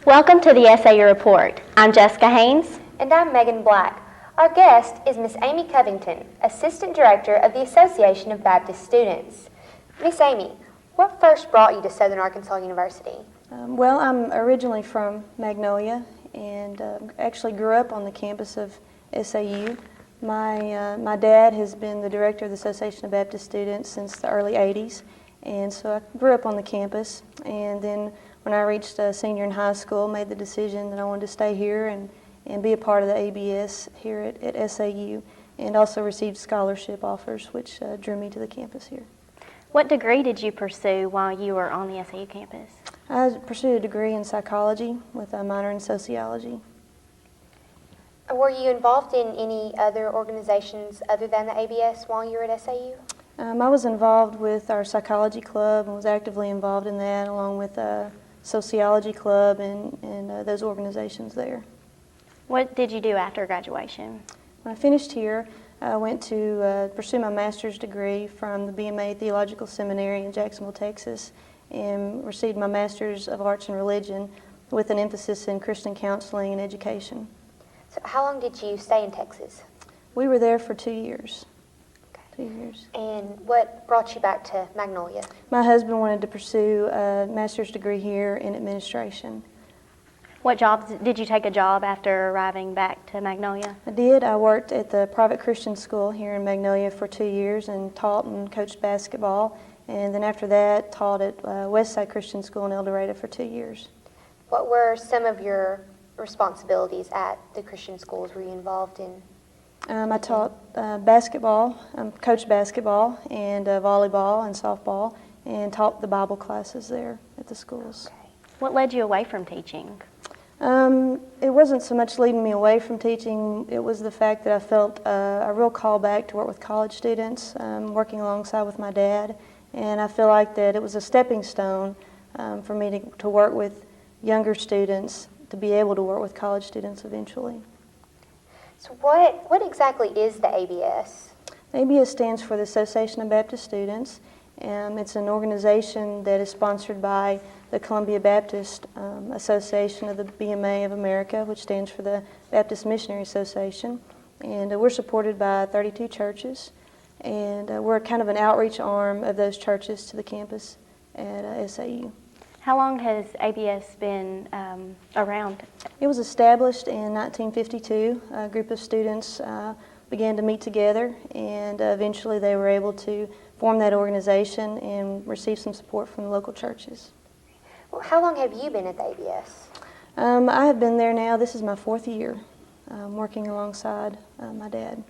Welcome to the SAU Report. I'm Jessica Haynes. And I'm Megan Black. Our guest is Miss Amy Covington, Assistant Director of the Association of Baptist Students. Miss Amy, what first brought you to Southern Arkansas University? Well, I'm originally from Magnolia and actually grew up on the campus of SAU. My dad has been the director of the Association of Baptist Students since the early 80s, and so I grew up on the campus. And then when I reached a senior in high school, made the decision that I wanted to stay here and be a part of the ABS here at SAU, and also received scholarship offers, which drew me to the campus here. What degree did you pursue while you were on the SAU campus? I pursued a degree in psychology with a minor in sociology. Were you involved in any other organizations other than the ABS while you were at SAU? I was involved with our psychology club and was actively involved in that, along with a sociology club and those organizations there. What did you do after graduation? When I finished here, I went to pursue my master's degree from the BMA Theological Seminary in Jacksonville, Texas, and received my Master's of Arts in Religion with an emphasis in Christian counseling and education. So how long did you stay in Texas? We were there for 2 years. Okay. 2 years. And what brought you back to Magnolia? My husband wanted to pursue a master's degree here in administration. What jobs did you take a job after arriving back to Magnolia? I did. I worked at the private Christian school here in Magnolia for 2 years and taught and coached basketball. And then after that, taught at Westside Christian School in El Dorado for 2 years. What were some of your responsibilities at the Christian schools? Were you involved in? I taught basketball, coached basketball and volleyball and softball, and taught the Bible classes there at the schools. Okay. What led you away from teaching? It wasn't so much leading me away from teaching, it was the fact that I felt a real call back to work with college students, working alongside with my dad, and I feel like that it was a stepping stone for me to work with younger students, to be able to work with college students eventually. So what exactly is the ABS? ABS stands for the Association of Baptist Students. It's an organization that is sponsored by the Columbia Baptist Association of the BMA of America, which stands for the Baptist Missionary Association. And we're supported by 32 churches. And we're kind of an outreach arm of those churches to the campus at SAU. How long has ABS been around? It was established in 1952. A group of students began to meet together, and eventually they were able to form that organization and receive some support from the local churches. Well, how long have you been at the ABS? I have been there now. This is my 4th year, working alongside my dad.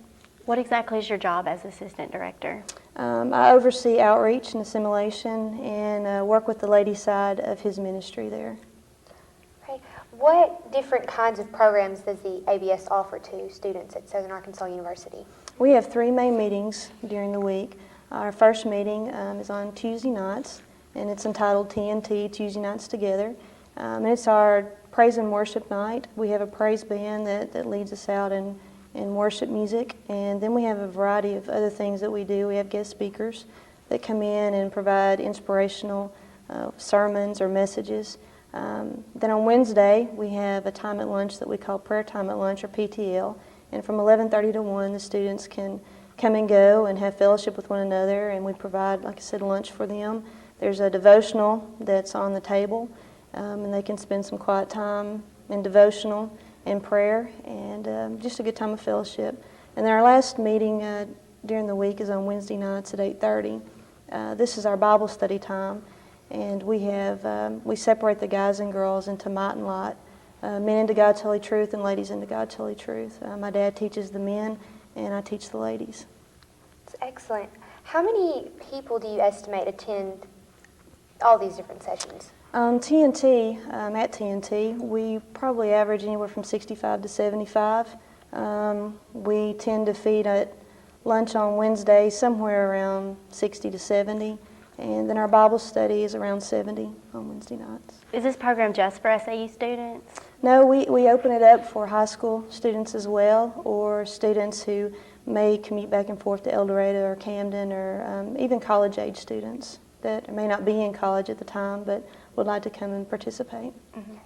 What exactly is your job as assistant director? I oversee outreach and assimilation and work with the ladies' side of his ministry there. Okay. What different kinds of programs does the ABS offer to students at Southern Arkansas University? We have 3 main meetings during the week. Our first meeting is on Tuesday nights, and it's entitled TNT, Tuesday Nights Together. And it's our praise and worship night. We have a praise band that leads us out in worship music, and then we have a variety of other things that we do. We have guest speakers that come in and provide inspirational sermons or messages. Then on Wednesday, we have a time at lunch that we call Prayer Time at Lunch, or PTL, and from 11:30 to 1, the students can come and go and have fellowship with one another, and we provide, like I said, lunch for them. There's a devotional that's on the table, and they can spend some quiet time in devotional and prayer, and just a good time of fellowship. And then our last meeting during the week is on Wednesday nights at 8:30. This is our Bible study time, and we separate the guys and girls into might and lot, men into God's holy truth and ladies into God's holy truth. My dad teaches the men, and I teach the ladies. That's excellent. How many people do you estimate attend all these different sessions? On TNT, at TNT, we probably average anywhere from 65 to 75. We tend to feed at lunch on Wednesday somewhere around 60 to 70, and then our Bible study is around 70 on Wednesday nights. Is this program just for SAU students? No, we open it up for high school students as well, or students who may commute back and forth to El Dorado or Camden, or even college-age students that may not be in college at the time but would like to come and participate. Mm-hmm.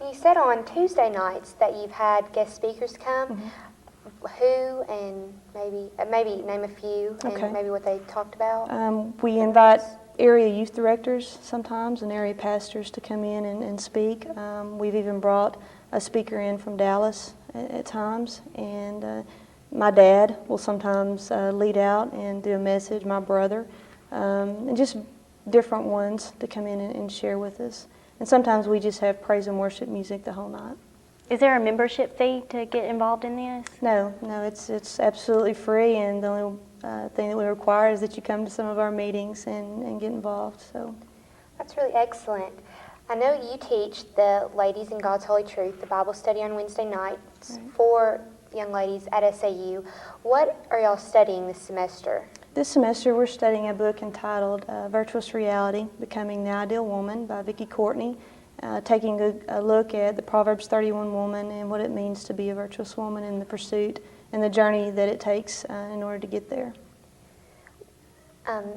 You said on Tuesday nights that you've had guest speakers come. Who, and maybe name a few, Okay. and maybe what they talked about? We invite area youth directors sometimes and area pastors to come in and speak. We've even brought a speaker in from Dallas at times, and my dad will sometimes lead out and do a message, my brother, and just different ones to come in and share with us. And sometimes we just have praise and worship music the whole night. Is there a membership fee to get involved in this? No, it's absolutely free, and the only thing that we require is that you come to some of our meetings and get involved. So That's really excellent. I know you teach the Ladies in God's Holy Truth, the Bible study on Wednesday nights for young ladies at SAU. What are y'all studying this semester? this semester we're studying a book entitled Virtuous Reality, Becoming the Ideal Woman by Vicki Courtney, taking a look at the Proverbs 31 woman and what it means to be a virtuous woman in the pursuit and the journey that it takes in order to get there.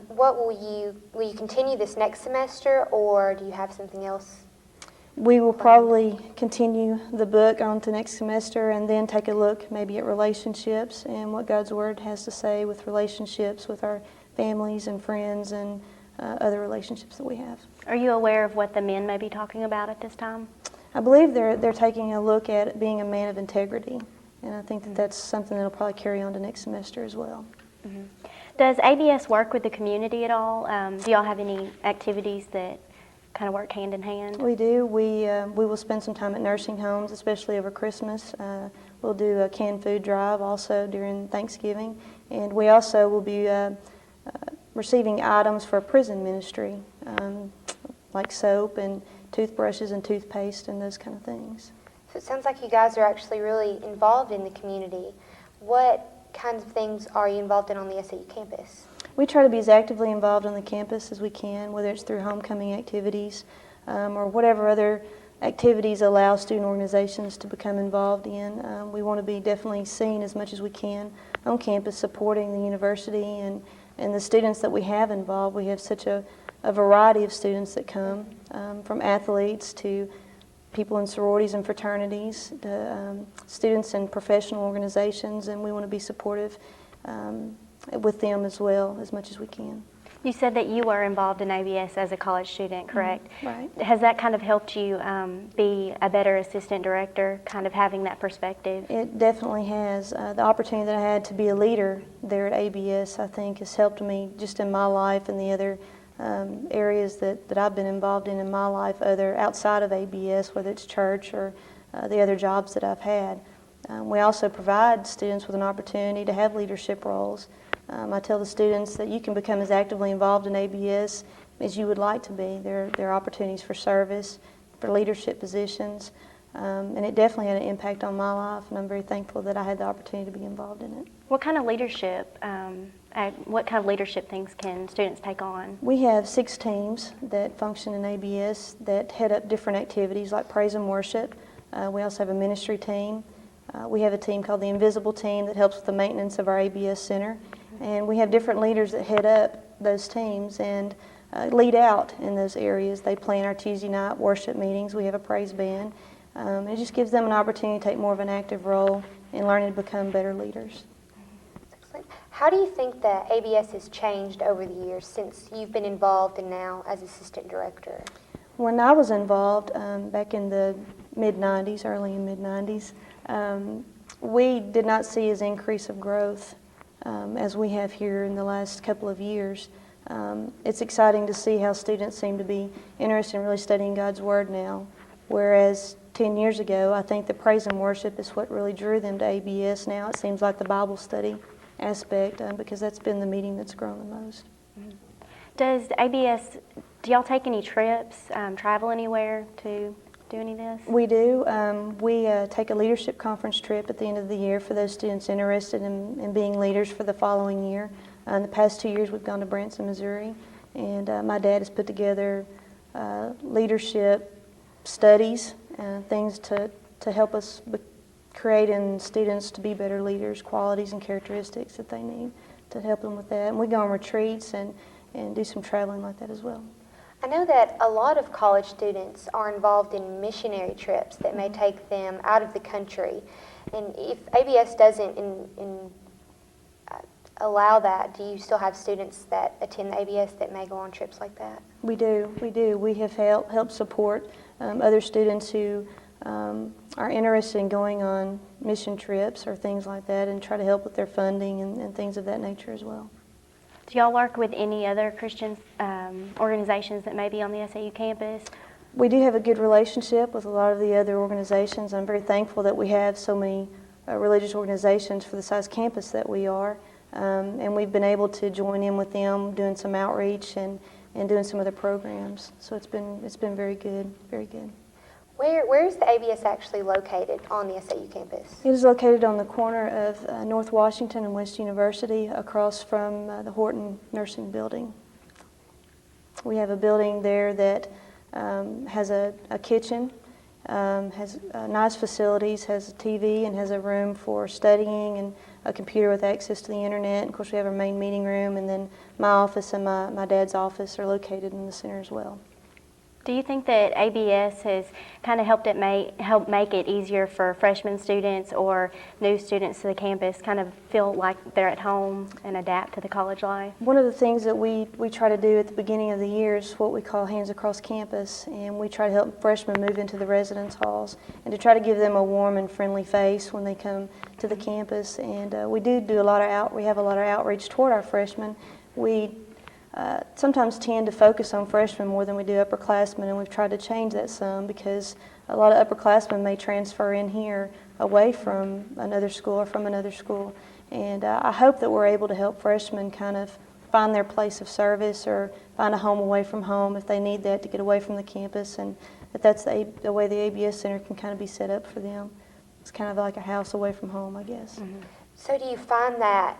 What will you continue this next semester, or do you have something else? We will probably continue the book on to next semester and then take a look maybe at relationships and what God's Word has to say with relationships with our families and friends and other relationships that we have. Are you aware of what the men may be talking about at this time? I believe they're taking a look at being a man of integrity, and I think that that's something that will probably carry on to next semester as well. Mm-hmm. Does ABS work with the community at all? Do y'all have any activities that kind of work hand in hand? We do. We will spend some time at nursing homes, especially over Christmas. We'll do a canned food drive also during Thanksgiving, and we also will be receiving items for prison ministry, like soap and toothbrushes and toothpaste and those kind of things. So it sounds like you guys are actually really involved in the community. What kinds of things are you involved in on the SAU campus? We try to be as actively involved on the campus as we can, whether it's through homecoming activities or whatever other activities allow student organizations to become involved in. We want to be definitely seen as much as we can on campus supporting the university and the students that we have involved. We have such a variety of students that come, from athletes to people in sororities and fraternities, to students in professional organizations, and we want to be supportive with them as well as much as we can. You said that you were involved in ABS as a college student, correct? Right. Has that kind of helped you be a better assistant director, kind of having that perspective? It definitely has. The opportunity that I had to be a leader there at ABS, I think, has helped me just in my life and the other areas that I've been involved in my life, other outside of ABS, whether it's church or the other jobs that I've had. We also provide students with an opportunity to have leadership roles. I tell the students that you can become as actively involved in ABS as you would like to be. There are opportunities for service, for leadership positions, and it definitely had an impact on my life, and I'm very thankful that I had the opportunity to be involved in it. What kind of leadership things can students take on? We have 6 teams that function in ABS that head up different activities like praise and worship. We also have a ministry team. We have a team called the Invisible Team that helps with the maintenance of our ABS Center. And we have different leaders that head up those teams and lead out in those areas. They plan our Tuesday night worship meetings. We have a praise band. It just gives them an opportunity to take more of an active role in learning to become better leaders. Excellent. How do you think that ABS has changed over the years since you've been involved and now as assistant director? When I was involved back in the mid-90s, early and mid-90s, we did not see as increase of growth as we have here in the last couple of years. It's exciting to see how students seem to be interested in really studying God's Word now, whereas 10 years ago, I think the praise and worship is what really drew them to ABS. Now it seems like the Bible study aspect, because that's been the meeting that's grown the most. Does ABS, do y'all take any trips, travel anywhere to do any of this? We do. We take a leadership conference trip at the end of the year for those students interested in being leaders for the following year. In the past 2 years, we've gone to Branson, Missouri, and my dad has put together leadership studies, things to help us create in students to be better leaders, qualities and characteristics that they need to help them with that. And we go on retreats and do some traveling like that as well. I know that a lot of college students are involved in missionary trips that may take them out of the country. And if ABS doesn't allow that, do you still have students that attend the ABS that may go on trips like that? We do. We have helped support other students who are interested in going on mission trips or things like that, and try to help with their funding and things of that nature as well. Do y'all work with any other Christian organizations that may be on the SAU campus? We do have a good relationship with a lot of the other organizations. I'm very thankful that we have so many religious organizations for the size campus that we are. And we've been able to join in with them, doing some outreach and doing some other programs. So it's been very good, very good. Where is the ABS actually located on the SAU campus? It is located on the corner of North Washington and West University, across from the Horton Nursing Building. We have a building there that has a kitchen, has nice facilities, has a TV, and has a room for studying and a computer with access to the internet. And of course, we have our main meeting room, and then my office and my dad's office are located in the center as well. Do you think that ABS has kind of help make it easier for freshman students or new students to the campus kind of feel like they're at home and adapt to the college life? One of the things that we try to do at the beginning of the year is what we call Hands Across Campus, and we try to help freshmen move into the residence halls and to try to give them a warm and friendly face when they come to the campus. And we do a lot of we have a lot of outreach toward our freshmen. We sometimes tend to focus on freshmen more than we do upperclassmen, and we've tried to change that some, because a lot of upperclassmen may transfer in here away from another school or from another school. And I hope that we're able to help freshmen kind of find their place of service or find a home away from home if they need that to get away from the campus, and that's the way the ABS Center can kind of be set up for them. It's kind of like a house away from home, I guess. Mm-hmm. So do you find that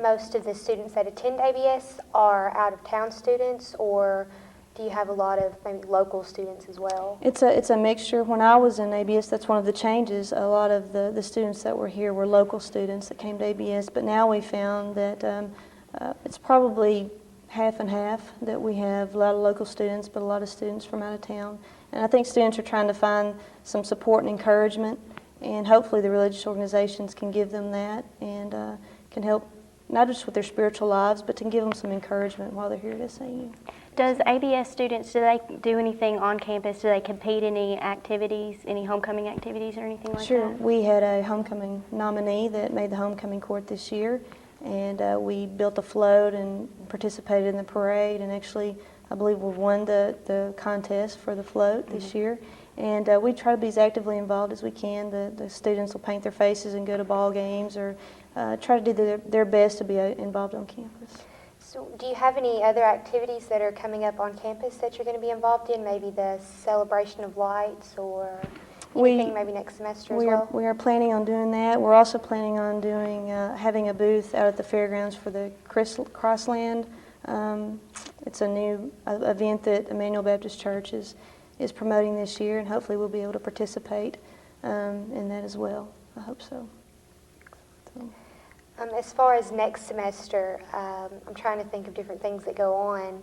most of the students that attend ABS are out-of-town students, or do you have a lot of maybe local students as well? It's a mixture. When I was in ABS, that's one of the changes. A lot of the students that were here were local students that came to ABS, but now we found that it's probably half and half, that we have a lot of local students, but a lot of students from out of town. And I think students are trying to find some support and encouragement, and hopefully the religious organizations can give them that and can help not just with their spiritual lives, but to give them some encouragement while they're here at SAU. Does ABS students, do they do anything on campus? Do they compete in any activities, any homecoming activities or anything like that? Sure. We had a homecoming nominee that made the homecoming court this year, and we built a float and participated in the parade, and actually I believe we won the contest for the float this year. And we try to be as actively involved as we can. The students will paint their faces and go to ball games, or try to do their best to be involved on campus. So do you have any other activities that are coming up on campus that you're going to be involved in? Maybe the celebration of lights, or anything maybe next semester as well? We are planning on doing that. We're also planning on doing having a booth out at the fairgrounds for the Crossland. It's a new event that Emmanuel Baptist Church is promoting this year, and hopefully we'll be able to participate in that as well. I hope so. As far as next semester, I'm trying to think of different things that go on.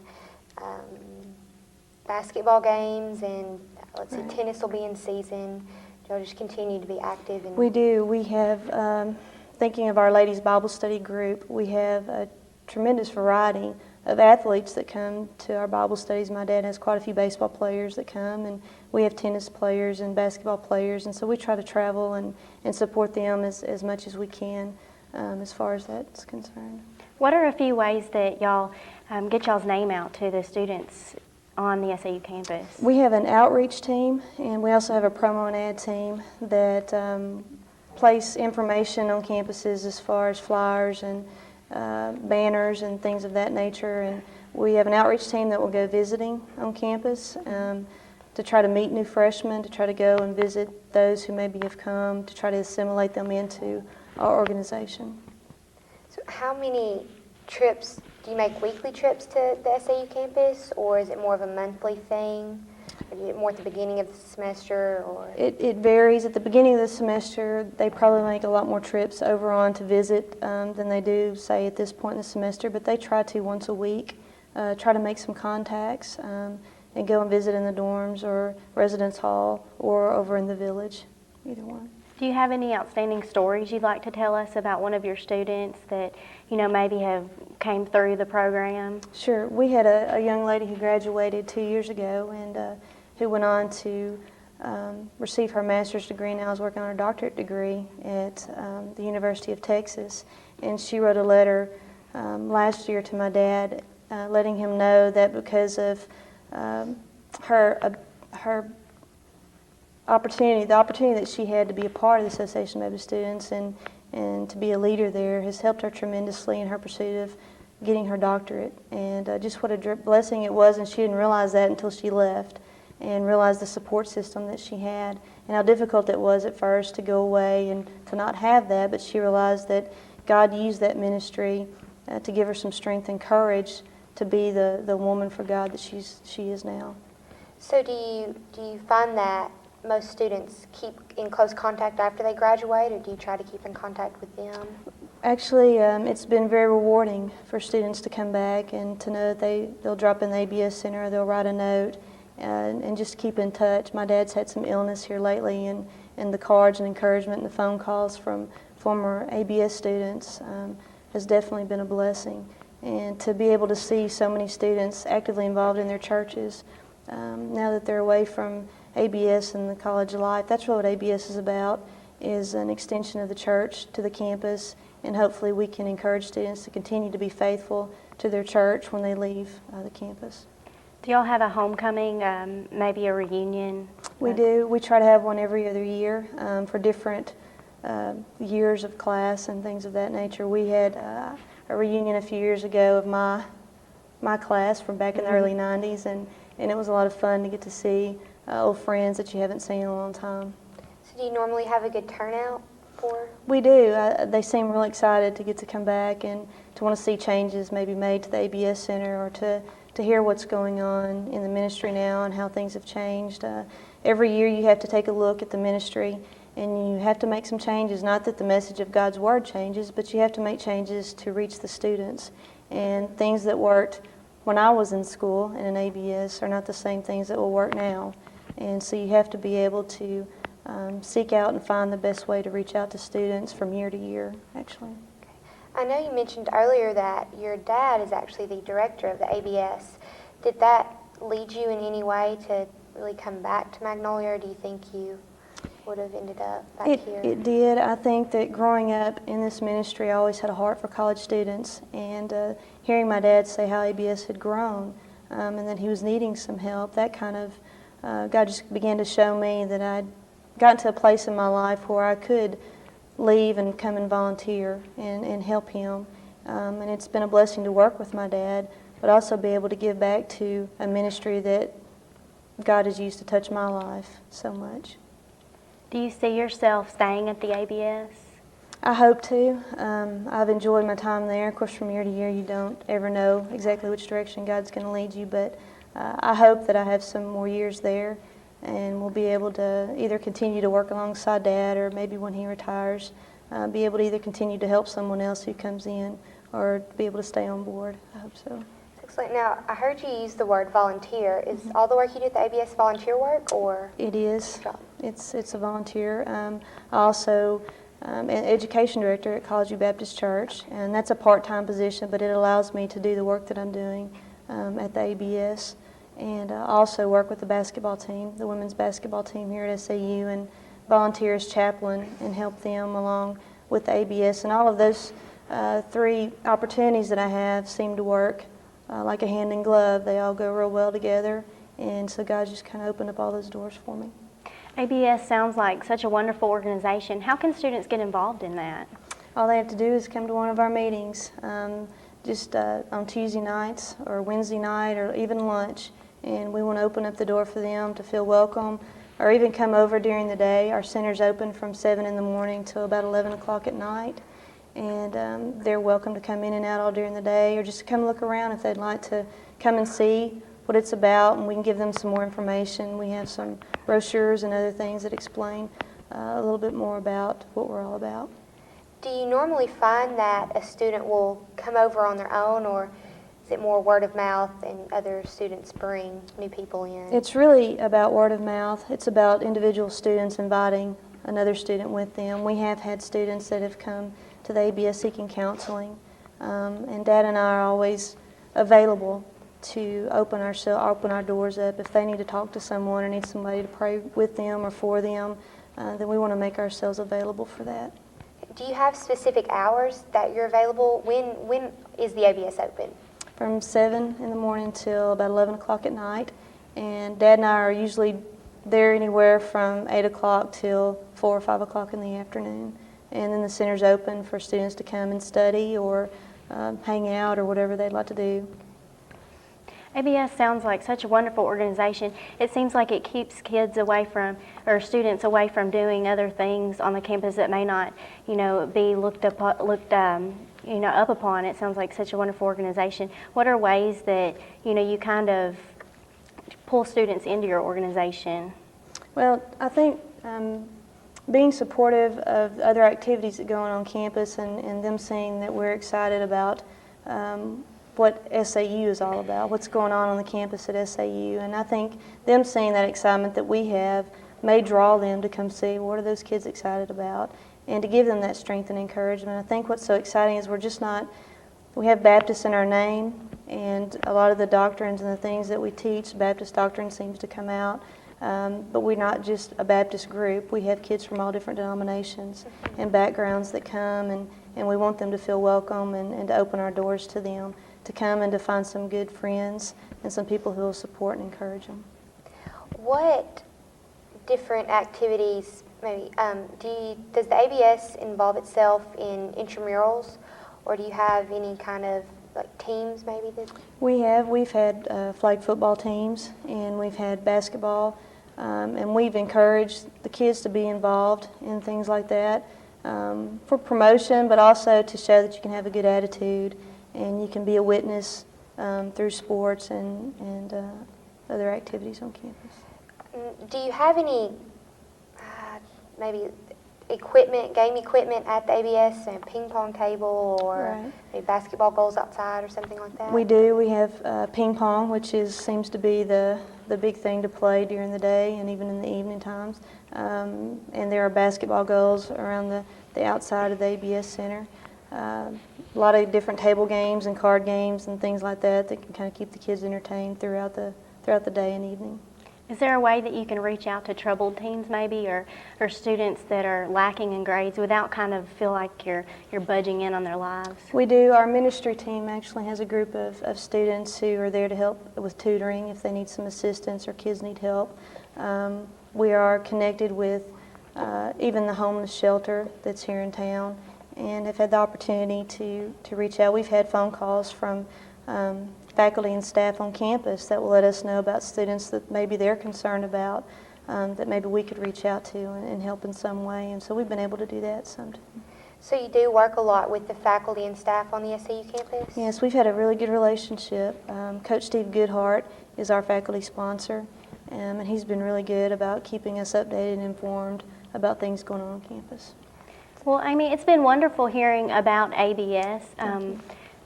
Basketball games, and let's see, tennis will be in season. Do y'all just continue to be active? We do. We have, thinking of our ladies' Bible study group, we have a tremendous variety of athletes that come to our Bible studies. My dad has quite a few baseball players that come, and we have tennis players and basketball players, and so we try to travel and support them as much as we can as far as that's concerned. What are a few ways that y'all get y'all's name out to the students on the SAU campus? We have an outreach team, and we also have a promo and ad team that place information on campuses as far as flyers and banners and things of that nature. And we have an outreach team that will go visiting on campus to try to meet new freshmen, to try to go and visit those who maybe have come, to try to assimilate them into our organization. So how many trips, do you make weekly trips to the SAU campus, or is it more of a monthly thing? Is it more at the beginning of the semester? Or It varies. At the beginning of the semester, they probably make a lot more trips over on to visit than they do, say, at this point in the semester, but they try to once a week, try to make some contacts. and go and visit in the dorms or residence hall or over in the village, either one. Do you have any outstanding stories you'd like to tell us about one of your students that, maybe have came through the program? Sure. We had a young lady who graduated 2 years ago and who went on to receive her master's degree. Now is working on her doctorate degree at the University of Texas. And she wrote a letter last year to my dad letting him know that because of her opportunity, the opportunity that she had to be a part of the Association of Baptist Students and to be a leader there has helped her tremendously in her pursuit of getting her doctorate. And just what a blessing it was, and she didn't realize that until she left and realized the support system that she had and how difficult it was at first to go away and to not have that, but she realized that God used that ministry to give her some strength and courage to be the woman for God that she is now. So do you find that most students keep in close contact after they graduate, or do you try to keep in contact with them? Actually, it's been very rewarding for students to come back and to know that they'll drop in the ABS Center, or they'll write a note, and just keep in touch. My dad's had some illness here lately, and the cards and encouragement and the phone calls from former ABS students has definitely been a blessing. And to be able to see so many students actively involved in their churches now that they're away from ABS and the college life, that's really what ABS is about, is an extension of the church to the campus, and hopefully we can encourage students to continue to be faithful to their church when they leave the campus. Do y'all have a homecoming, maybe a reunion? We do. We try to have one every other year for different years of class and things of that nature. We had a reunion a few years ago of my class from back in the early 90s, and it was a lot of fun to get to see old friends that you haven't seen in a long time. So do you normally have a good turnout for? We do. They seem really excited to get to come back and to want to see changes maybe made to the ABS Center, or to hear what's going on in the ministry now and how things have changed. Every year you have to take a look at the ministry and you have to make some changes. Not that the message of God's Word changes, but you have to make changes to reach the students. And things that worked when I was in school in an ABS are not the same things that will work now. And so you have to be able to seek out and find the best way to reach out to students from year to year, actually. I know you mentioned earlier that your dad is actually the director of the ABS. Did that lead you in any way to really come back to Magnolia, or do you think you would have ended up back here? It did. I think that growing up in this ministry, I always had a heart for college students, and hearing my dad say how ABS had grown and that he was needing some help, that kind of, God just began to show me that I'd gotten to a place in my life where I could leave and come and volunteer and help him. And it's been a blessing to work with my dad, but also be able to give back to a ministry that God has used to touch my life so much. Do you see yourself staying at the ABS? I hope to. I've enjoyed my time there. Of course, from year to year, you don't ever know exactly which direction God's going to lead you, but I hope that I have some more years there, and we'll be able to either continue to work alongside Dad, or maybe when he retires, be able to either continue to help someone else who comes in, or be able to stay on board. I hope so. Excellent. Now, I heard you use the word volunteer. Is all the work you do at the ABS volunteer work, or? It is. Job? It's a volunteer. I also am an education director at College View Baptist Church, and that's a part-time position, but it allows me to do the work that I'm doing at the ABS. And I also work with the basketball team, the women's basketball team here at SAU, and volunteer as chaplain and help them along with the ABS. And all of those three opportunities that I have seem to work like a hand in glove. They all go real well together, and so God just kind of opened up all those doors for me. ABS sounds like such a wonderful organization. How can students get involved in that? All they have to do is come to one of our meetings, just on Tuesday nights or Wednesday night or even lunch, and we want to open up the door for them to feel welcome, or even come over during the day. Our center's open from 7 in the morning till about 11 o'clock at night, and they're welcome to come in and out all during the day, or just to come look around if they'd like to come and see what it's about, and we can give them some more information. We have some brochures and other things that explain a little bit more about what we're all about. Do you normally find that a student will come over on their own, or Is it more word of mouth and other students bring new people in? It's really about word of mouth. It's about individual students inviting another student with them. We have had students that have come to the ABS seeking counseling, and Dad and I are always available to open our doors up. If they need to talk to someone or need somebody to pray with them or for them, then we want to make ourselves available for that. Do you have specific hours that you're available? When is the ABS open? From 7 in the morning till about 11 o'clock at night, and Dad and I are usually there anywhere from 8 o'clock till 4 or 5 o'clock in the afternoon. And then the center's open for students to come and study or hang out or whatever they'd like to do. ABS sounds like such a wonderful organization. It seems like it keeps kids away from, or students away from doing other things on the campus that may not, be looked up upon. It sounds like such a wonderful organization. What are ways that, you kind of pull students into your organization? Well, I think being supportive of other activities that go on campus and them seeing that we're excited about what SAU is all about, what's going on the campus at SAU. And I think them seeing that excitement that we have may draw them to come see what are those kids excited about and to give them that strength and encouragement. I think what's so exciting is we have Baptist in our name, and a lot of the doctrines and the things that we teach, Baptist doctrine seems to come out. But we're not just a Baptist group. We have kids from all different denominations and backgrounds that come, and we want them to feel welcome and to open our doors to them, to come and to find some good friends and some people who will support and encourage them. What different activities, maybe, does the ABS involve itself in intramurals, or do you have any kind of teams maybe? We've had flag football teams, and we've had basketball, and we've encouraged the kids to be involved in things like that for promotion, but also to show that you can have a good attitude and you can be a witness through sports and other activities on campus. Do you have any maybe game equipment at the ABS, a ping pong table or maybe basketball goals outside or something like that? We do. We have ping pong, which seems to be the big thing to play during the day and even in the evening times. And there are basketball goals around the outside of the ABS Center. A lot of different table games and card games and things like that can kind of keep the kids entertained throughout the day and evening. Is there a way that you can reach out to troubled teens maybe or students that are lacking in grades without kind of feel like you're budging in on their lives? We do. Our ministry team actually has a group of students who are there to help with tutoring if they need some assistance or kids need help. We are connected with even the homeless shelter that's here in town and have had the opportunity to reach out. We've had phone calls from faculty and staff on campus that will let us know about students that maybe they're concerned about that maybe we could reach out to and help in some way. And so we've been able to do that sometimes. So you do work a lot with the faculty and staff on the SAU campus? Yes, we've had a really good relationship. Coach Steve Goodhart is our faculty sponsor, and he's been really good about keeping us updated and informed about things going on campus. Well, Amy, it's been wonderful hearing about ABS.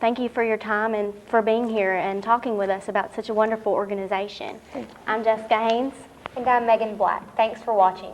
Thank you for your time and for being here and talking with us about such a wonderful organization. I'm Jessica Haynes. And I'm Megan Black. Thanks for watching.